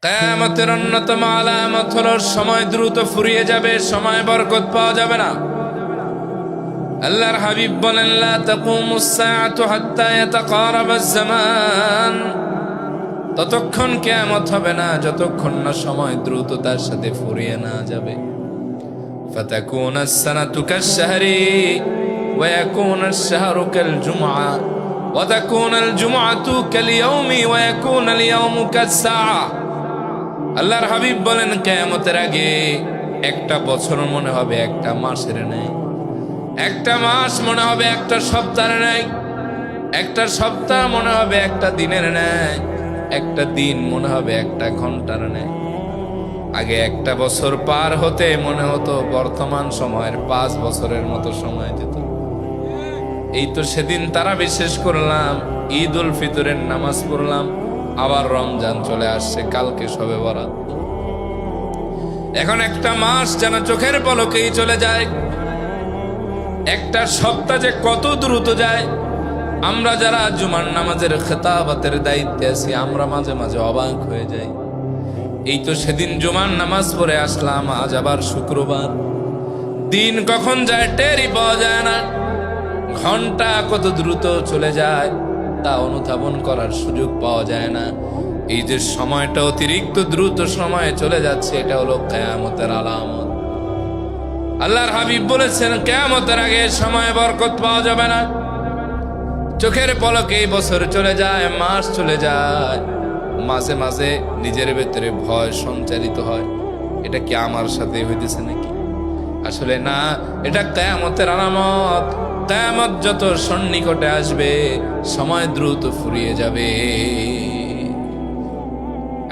কিয়ামতের অন্যতম আলামত হলো সময় দ্রুত ফুরিয়ে যাবে, সময় বরকত পাওয়া যাবে না। আল্লাহর হাবিব বলেন, লা তাকুমুস সাআতু হাত্তা ইয়াতাকারাবাজ জামান। ততক্ষণ কিয়ামত হবে না যতক্ষণ না সময় দ্রুত তার সাথে ফুরিয়ে না যাবে। ফাতাকুনাস সানাতু কাশ-শাহরি ওয়া ইয়াকুনাশ শাহরু কাল-জুমআ ওয়া তাকুনাল জুমআতু কাল-ইয়াওমি ওয়া ইয়াকুনাল ইয়াওমু কাস-সাআ। আল্লাহর হাবিব বলেন, কিয়ামতের আগে একটা বছর মনে হবে একটা মাসের ন্যায়, একটা মাস মনে হবে একটা সপ্তাহের ন্যায়, একটা সপ্তাহ মনে হবে একটা দিনের ন্যায়, একটা দিন মনে হবে একটা ঘন্টার ন্যায়। আগে একটা বছর পার হতে মনে হতো বর্তমান সময়ের 5 বছরের মতো সময় যেত। এই তো সেদিন তারা বিশেষ করলাম, ঈদ উল ফিতরের নামাজ পড়লাম, আবার রমজান চলে আসছে, কালকে শবে বরাত। এখন একটা মাস যেন চোখের পলকেই চলে যায়, একটা সপ্তাহ যে কত দ্রুত যায়। আমরা যারা জুমার নামাজের খেতাবাতের দায়িত্বে আছি, আমরা মাঝে মাঝে অবাক হয়ে যাই। এই তো সেদিন জুমার নামাজ পড়ে আসলাম, আজ আবার শুক্রবার। দিন কখন যায় টেরই পাওয়া যায় না, ঘন্টা কত দ্রুত চলে যায় তা অনুধাবন করার সুযোগ পাওয়া যায় না। এই যে সময়টা অতিরিক্ত দ্রুত সময়ে চলে যাচ্ছে, এটা হলো কিয়ামতের আলামত। আল্লাহর হাবিব বলেছেন, কিয়ামতের আগে সময় বরকত পাওয়া যাবে না। চোখের পলকে বছর চলে যায়, মাস চলে যায়, মাঝে মাঝে নিজের ভেতরে ভয় সঞ্চারিত হয়, এটা কি আমার সাথে হইতেছে নাকি? আসলে না, এটা কিয়ামতের আলামত। কিয়ামত যত সন্নিকটে আসবে, সময় দ্রুত ফুরিয়ে যাবে।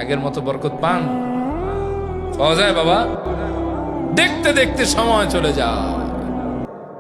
আগের মতো বরকত পাওয়া যায় বাবা? দেখতে দেখতে সময় চলে যায়।